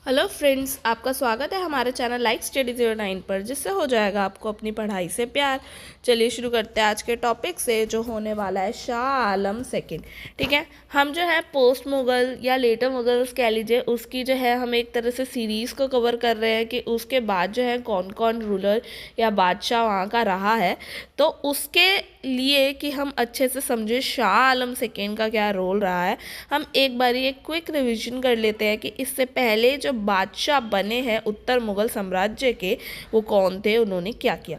Hello friends, आपका स्वागत है हमारे चैनल लाइक स्टडी 09 पर, जिससे हो जाएगा आपको अपनी पढ़ाई से प्यार। चलिए शुरू करते हैं आज के टॉपिक से, जो होने वाला है शाह आलम सेकंड। ठीक है, हम जो है पोस्ट मुग़ल या लेटर मुग़ल्स कह लीजिए, उसकी जो है हम एक तरह से सीरीज़ को कवर कर रहे हैं कि उसके बाद जो है कौन कौन रूलर या बादशाह वहाँ का रहा है। तो उसके लिए कि हम अच्छे से समझे शाह आलम सेकंड का क्या रोल रहा है, हम एक बारी एक क्विक रिवीजन कर लेते हैं कि इससे पहले जो बादशाह बने हैं उत्तर मुग़ल साम्राज्य के, वो कौन थे, उन्होंने क्या किया।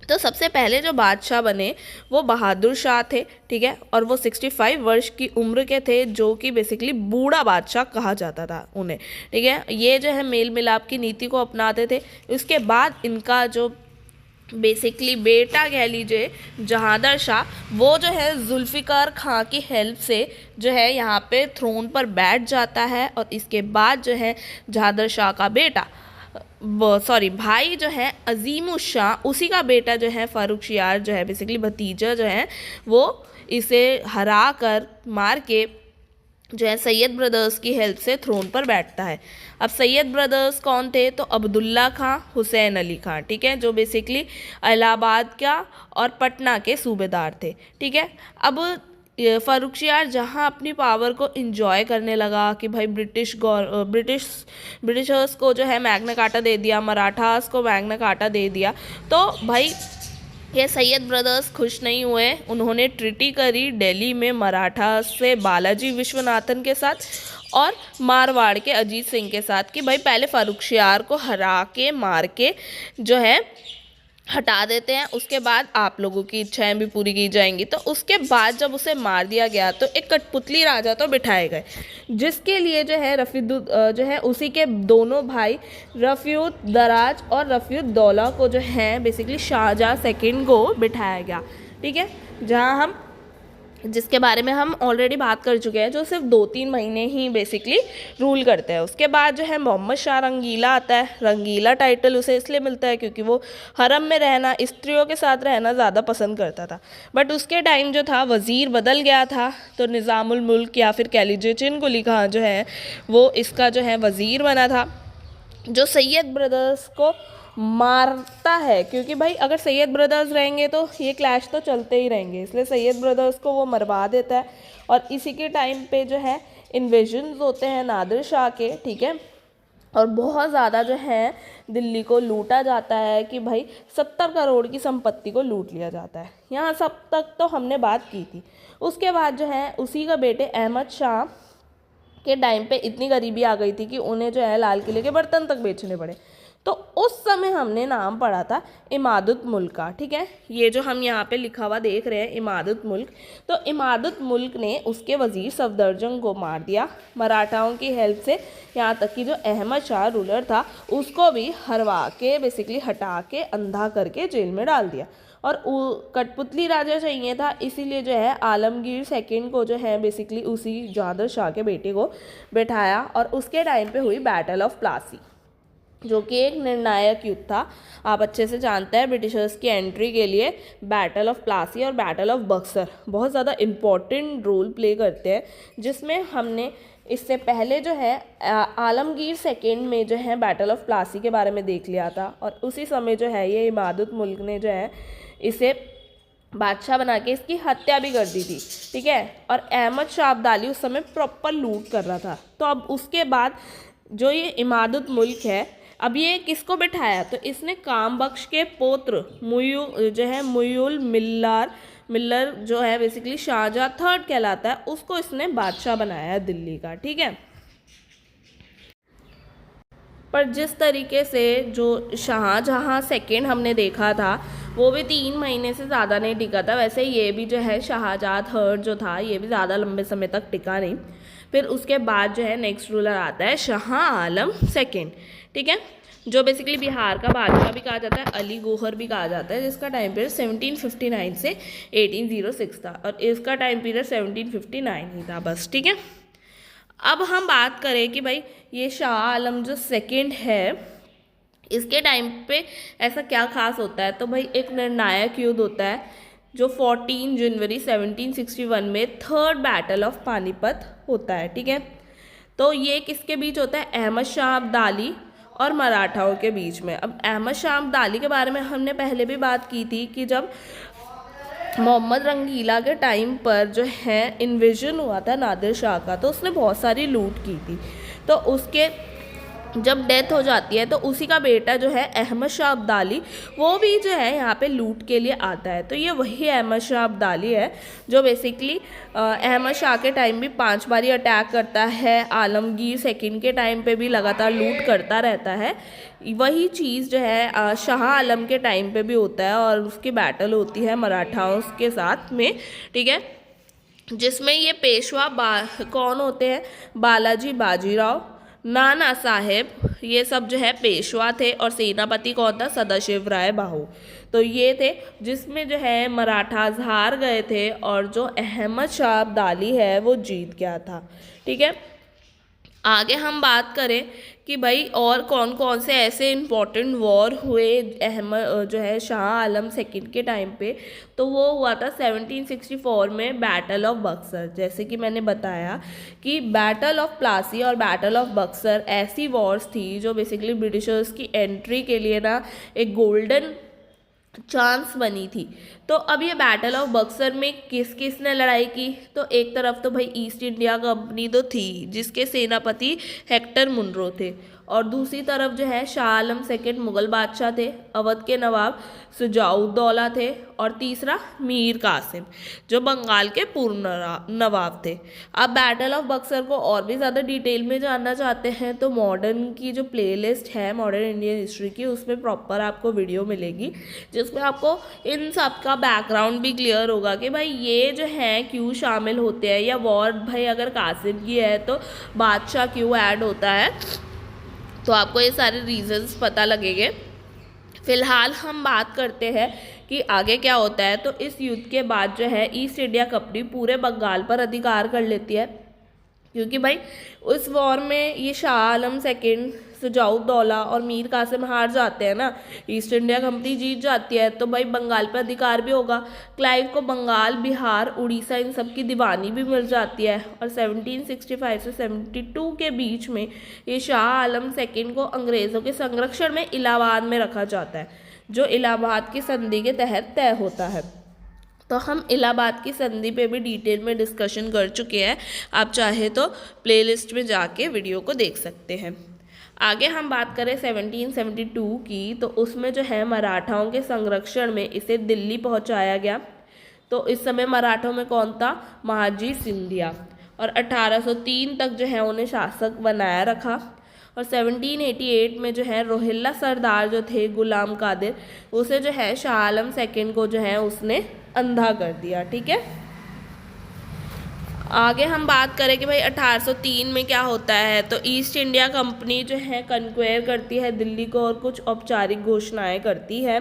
तो सबसे पहले जो बादशाह बने वो बहादुर शाह थे। ठीक है, और वो 65 वर्ष की उम्र के थे, जो कि बेसिकली बूढ़ा बादशाह कहा जाता था उन्हें। ठीक है, ये जो है मेल मिलाप की नीति को अपनाते थे। उसके बाद इनका जो बेसिकली बेटा कह लीजिए जहांदर शाह, वो जो है जुल्फ़िकार खां की हेल्प से जो है यहाँ पे थ्रोन पर बैठ जाता है। और इसके बाद जो है जहांदर शाह का बेटा भाई जो है अजीमुश शाह, उसी का बेटा जो है फ़ारुखशियार जो है बेसिकली भतीजा जो है, वो इसे हरा कर मार के जो है सैयद ब्रदर्स की हेल्प से थ्रोन पर बैठता है। अब सैयद ब्रदर्स कौन थे, तो अब्दुल्ला खां, हुसैन अली खां, ठीक है, जो बेसिकली इलाहाबाद का और पटना के सूबेदार थे। ठीक है, अब फ़ारुखशियार जहाँ अपनी पावर को इंजॉय करने लगा कि भाई ब्रिटिशर्स को जो है मैग्ना कार्टा दे दिया, मराठास को मैग्ना कार्टा दे दिया, तो भाई ये सैयद ब्रदर्स खुश नहीं हुए। उन्होंने ट्रीटी करी दिल्ली में मराठा से बालाजी विश्वनाथन के साथ और मारवाड़ के अजीत सिंह के साथ कि भाई पहले फ़ारुखशियार को हरा के मार के जो है हटा देते हैं, उसके बाद आप लोगों की इच्छाएं भी पूरी की जाएंगी। तो उसके बाद जब उसे मार दिया गया तो एक कठपुतली राजा तो बिठाए गए, जिसके लिए जो है जो है उसी के दोनों भाई रफ़ीउद दराज और रफ़ीउद दौला को जो है बेसिकली शाहजहाँ सेकंड को बिठाया गया। ठीक है, जिसके बारे में हम ऑलरेडी बात कर चुके हैं, जो सिर्फ 2-3 महीने ही बेसिकली रूल करते हैं। उसके बाद जो है मोहम्मद शाह रंगीला आता है। रंगीला टाइटल उसे इसलिए मिलता है क्योंकि वो हरम में रहना, स्त्रियों के साथ रहना ज़्यादा पसंद करता था। बट उसके टाइम जो था वज़ीर बदल गया था, तो निज़ामुल मुल्क या फिर कह लीजिए चिन कुली खां जो है वो इसका जो है वज़ीर बना था, जो सैयद ब्रदर्स को मारता है। क्योंकि भाई अगर सैयद ब्रदर्स रहेंगे तो ये क्लैश तो चलते ही रहेंगे, इसलिए सैयद ब्रदर्स को वो मरवा देता है। और इसी के टाइम पे जो है इन्वेजन्स होते हैं नादिर शाह के। ठीक है, और बहुत ज़्यादा जो है दिल्ली को लूटा जाता है कि भाई 70 करोड़ की संपत्ति को लूट लिया जाता है। यहाँ सब तक तो हमने बात की थी। उसके बाद जो है उसी का बेटे अहमद शाह के टाइम पे इतनी गरीबी आ गई थी कि उन्हें जो है लाल किले के बर्तन तक बेचने पड़े। तो उस समय हमने नाम पढ़ा था इमादुत मुल्क का। ठीक है, ये जो हम यहाँ पे लिखा हुआ देख रहे हैं इमादुत मुल्क, तो इमादुत मुल्क ने उसके वज़ीर सफदरजंग को मार दिया मराठाओं की हेल्प से। यहाँ तक कि जो अहमद शाह रूलर था उसको भी हरवा के बेसिकली हटा के अंधा करके जेल में डाल दिया। और कठपुतली राजा चाहिए था, इसीलिए जो है आलमगीर सेकंड को जो है बेसिकली उसी जहांदर शाह के बेटे को बैठाया। और उसके टाइम पे हुई बैटल ऑफ प्लासी, जो कि एक निर्णायक युद्ध था। आप अच्छे से जानते हैं ब्रिटिशर्स की एंट्री के लिए बैटल ऑफ प्लासी और बैटल ऑफ बक्सर बहुत ज़्यादा इम्पॉर्टेंट रोल प्ले करते हैं, जिसमें हमने इससे पहले जो है आलमगीर सेकंड में जो है बैटल ऑफ प्लासी के बारे में देख लिया था। और उसी समय जो है ये इमादुत मुल्क ने जो है इसे बादशाह बना के इसकी हत्या भी कर दी थी। ठीक है, और अहमद शाह अब्दाली उस समय प्रॉपर लूट कर रहा था। तो अब उसके बाद जो ये इमादुत मुल्क है, अब ये किसको बिठाया, तो इसने काम बख्श के पुत्र मुयुल मिल्लर जो है बेसिकली शाहजहाँ थर्ड कहलाता है, उसको इसने बादशाह बनाया है दिल्ली का। ठीक है, पर जिस तरीके से जो शाहजहाँ सेकंड हमने देखा था वो भी 3 महीने से ज़्यादा नहीं टिका था, वैसे ये भी जो है शाहजहाँ थर्ड जो था ये भी ज़्यादा लंबे समय तक टिका नहीं। फिर उसके बाद जो है नेक्स्ट रूलर आता है शाह आलम सेकंड। ठीक है, जो बेसिकली बिहार का बादशाह भी कहा जाता है, अली गौहर भी कहा जाता है, जिसका टाइम पीरियड 1759 से 1806 था। और इसका टाइम पीरियड 1759 ही था बस। ठीक है, अब हम बात करें कि भाई ये शाह आलम जो सेकंड है इसके टाइम पे ऐसा क्या खास होता है, तो भाई एक निर्णायक युद्ध होता है जो 14 जनवरी 1761 में थर्ड बैटल ऑफ पानीपत होता है। ठीक है, तो ये किसके बीच होता है, अहमद शाह अब्दाली और मराठाओं के बीच में। अब अहमद शाह अब्दाली के बारे में हमने पहले भी बात की थी कि जब मोहम्मद रंगीला के टाइम पर जो है इन्वेजन हुआ था नादिर शाह का, तो उसने बहुत सारी लूट की थी। तो उसके जब डेथ हो जाती है तो उसी का बेटा जो है अहमद शाह अब्दाली, वो भी जो है यहाँ पे लूट के लिए आता है। तो ये वही अहमद शाह अब्दाली है जो बेसिकली अहमद शाह के टाइम भी 5 बारी अटैक करता है, आलमगीर सेकंड के टाइम पे भी लगातार लूट करता रहता है। वही चीज़ जो है शाह आलम के टाइम पे भी होता है और उसकी बैटल होती है मराठाओं के साथ में, ठीक है, जिसमें ये पेशवा कौन होते हैं, बालाजी बाजीराव, नाना साहेब, ये सब जो है पेशवा थे, और सेनापति कौन था, सदाशिव राय बाहू। तो ये थे जिसमें जो है मराठास हार गए थे और जो अहमद शाह अब्दाली है वो जीत गया था, ठीक है। आगे हम बात करें कि भाई और कौन कौन से ऐसे इम्पोर्टेंट वॉर हुए अहमद जो है शाह आलम सेकंड के टाइम पे, तो वो हुआ था 1764 में बैटल ऑफ बक्सर। जैसे कि मैंने बताया कि बैटल ऑफ प्लासी और बैटल ऑफ बक्सर ऐसी वॉर्स थी जो बेसिकली ब्रिटिशर्स की एंट्री के लिए ना एक गोल्डन चांस बनी थी। तो अब ये बैटल ऑफ बक्सर में किस किस ने लड़ाई की, तो एक तरफ तो भाई ईस्ट इंडिया कंपनी तो थी जिसके सेनापति हेक्टर मुनरो थे, और दूसरी तरफ जो है शाह आलम सेकंड मुग़ल बादशाह थे, अवध के नवाब शुजाउद्दौला थे, और तीसरा मीर कासिम जो बंगाल के पूर्व नवाब थे। अब बैटल ऑफ बक्सर को और भी ज़्यादा डिटेल में जानना चाहते हैं तो मॉडर्न की जो प्लेलिस्ट है मॉडर्न इंडियन हिस्ट्री की, उसमें प्रॉपर आपको वीडियो मिलेगी जिसमें आपको इन सब का बैकग्राउंड भी क्लियर होगा कि भाई ये जो है क्यों शामिल होते हैं, या वॉर भाई अगर कासिम की है तो बादशाह क्यों ऐड होता है, तो आपको ये सारे रीजंस पता लगेंगे। फ़िलहाल हम बात करते हैं कि आगे क्या होता है। तो इस युद्ध के बाद जो है ईस्ट इंडिया कंपनी पूरे बंगाल पर अधिकार कर लेती है, क्योंकि भाई उस वॉर में ये शाह आलम सेकंड, शुजाउद्दौला और मीर कासिम हार जाते हैं ना, ईस्ट इंडिया कंपनी जीत जाती है, तो भाई बंगाल पर अधिकार भी होगा। क्लाइव को बंगाल, बिहार, उड़ीसा इन सब की दीवानी भी मिल जाती है, और 1765 से 72 के बीच में ये शाह आलम सेकंड को अंग्रेज़ों के संरक्षण में इलाहाबाद में रखा जाता है, जो इलाहाबाद की संधि के तहत तय होता है। तो हम इलाहाबाद की संधि पे भी डिटेल में डिस्कशन कर चुके हैं, आप चाहे तो प्लेलिस्ट में जाके वीडियो को देख सकते हैं। आगे हम बात करें 1772 की, तो उसमें जो है मराठाओं के संरक्षण में इसे दिल्ली पहुंचाया गया। तो इस समय मराठों में कौन था, महाजी सिंधिया, और 1803 तक जो है उन्हें शासक बनाया रखा। और 1788 में जो है रोहिल्ला सरदार जो थे गुलाम कादिर, उसे जो है शाह आलम सेकंड को जो है उसने अंधा कर दिया, ठीक है। आगे हम बात करें कि भाई 1803 में क्या होता है, तो ईस्ट इंडिया कंपनी जो है कन्क्वेयर करती है दिल्ली को और कुछ औपचारिक घोषणाएं करती है,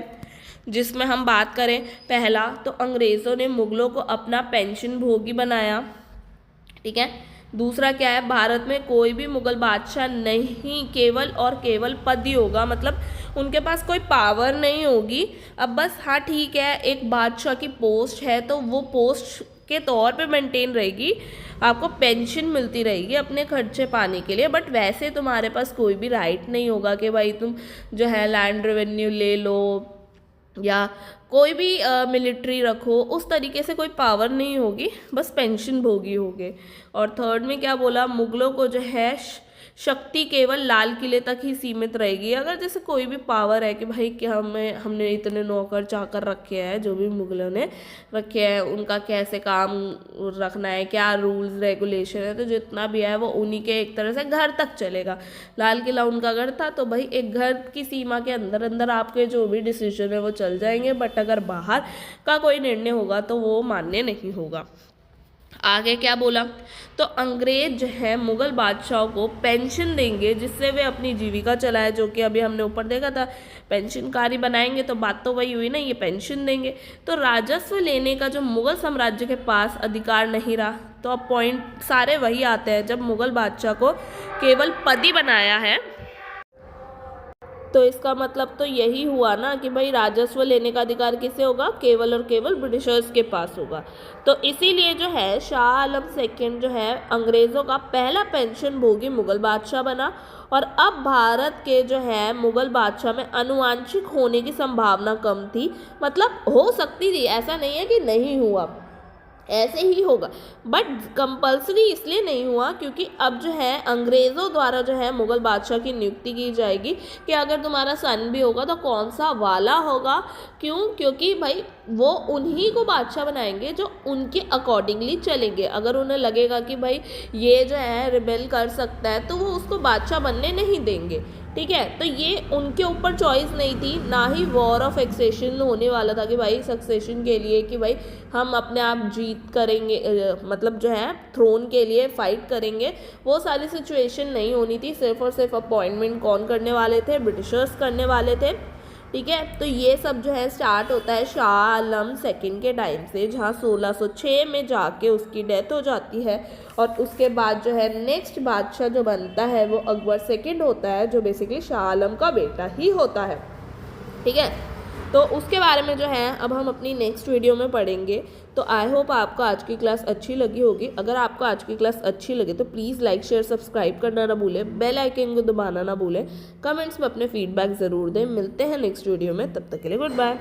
जिसमें हम बात करें पहला तो अंग्रेज़ों ने मुग़लों को अपना पेंशन भोगी बनाया, ठीक है। दूसरा क्या है, भारत में कोई भी मुग़ल बादशाह नहीं, केवल और केवल पद ही होगा, मतलब उनके पास कोई पावर नहीं होगी। अब बस हाँ ठीक है, एक बादशाह की पोस्ट है तो वो पोस्ट के तौर पे मेंटेन रहेगी, आपको पेंशन मिलती रहेगी अपने खर्चे पाने के लिए, बट वैसे तुम्हारे पास कोई भी राइट नहीं होगा कि भाई तुम जो है लैंड रेवेन्यू ले लो या कोई भी मिलिट्री रखो, उस तरीके से कोई पावर नहीं होगी, बस पेंशन भोगी होगे। और थर्ड में क्या बोला, मुग़लों को जो है शक्ति केवल लाल किले तक ही सीमित रहेगी। अगर जैसे कोई भी पावर है कि भाई कि हमने इतने नौकर चाकर रखे हैं, जो भी मुग़लों ने रखे हैं उनका कैसे काम रखना है, क्या रूल्स रेगुलेशन है, तो जितना भी है वो उन्हीं के एक तरह से घर तक चलेगा। लाल किला उनका घर था, तो भाई एक घर की सीमा के अंदर अंदर आपके जो भी डिसीजन है वो चल जाएंगे, बट अगर बाहर का कोई निर्णय होगा तो वो मान्य नहीं होगा। आगे क्या बोला, तो अंग्रेज जो है मुग़ल बादशाहों को पेंशन देंगे जिससे वे अपनी जीविका चलाए, जो कि अभी हमने ऊपर देखा था, पेंशनकारी बनाएंगे, तो बात तो वही हुई ना, ये पेंशन देंगे। तो राजस्व लेने का जो मुग़ल साम्राज्य के पास अधिकार नहीं रहा। तो अब पॉइंट सारे वही आते हैं, जब मुग़ल बादशाह को केवल पद ही बनाया है तो इसका मतलब तो यही हुआ ना कि भाई राजस्व लेने का अधिकार किसे होगा, केवल और केवल ब्रिटिशर्स के पास होगा। तो इसीलिए जो है शाह आलम सेकंड जो है अंग्रेज़ों का पहला पेंशन भोगी मुगल बादशाह बना। और अब भारत के जो है मुगल बादशाह में आनुवांशिक होने की संभावना कम थी, मतलब हो सकती थी, ऐसा नहीं है कि नहीं हुआ, ऐसे ही होगा, बट कंपल्सरी इसलिए नहीं हुआ क्योंकि अब जो है अंग्रेज़ों द्वारा जो है मुग़ल बादशाह की नियुक्ति की जाएगी कि अगर तुम्हारा सन भी होगा तो कौन सा वाला होगा। क्यों? क्योंकि भाई वो उन्हीं को बादशाह बनाएंगे जो उनके अकॉर्डिंगली चलेंगे। अगर उन्हें लगेगा कि भाई ये जो है रिबेल कर सकता है तो वो उसको बादशाह बनने नहीं देंगे, ठीक है। तो ये उनके ऊपर चॉइस नहीं थी, ना ही वॉर ऑफ एक्सेशन होने वाला था कि भाई सक्सेशन के लिए कि भाई हम अपने आप जीत करेंगे, मतलब जो है थ्रोन के लिए फाइट करेंगे, वो सारी सिचुएशन नहीं होनी थी। सिर्फ और सिर्फ अपॉइंटमेंट कौन करने वाले थे, ब्रिटिशर्स करने वाले थे, ठीक है। तो ये सब जो है स्टार्ट होता है शाह आलम सेकंड के टाइम से, जहाँ 1606 में जाके उसकी डेथ हो जाती है। और उसके बाद जो है नेक्स्ट बादशाह जो बनता है वो अकबर सेकंड होता है, जो बेसिकली शाह आलम का बेटा ही होता है, ठीक है। तो उसके बारे में जो है अब हम अपनी नेक्स्ट वीडियो में पढ़ेंगे। तो आई होप आपको आज की क्लास अच्छी लगी होगी। अगर आपको आज की क्लास अच्छी लगे तो प्लीज़ लाइक शेयर सब्सक्राइब करना ना भूलें, बेल आइकन को दबाना ना भूलें, कमेंट्स में अपने फीडबैक ज़रूर दें। मिलते हैं नेक्स्ट वीडियो में, तब तक के लिए गुड बाय।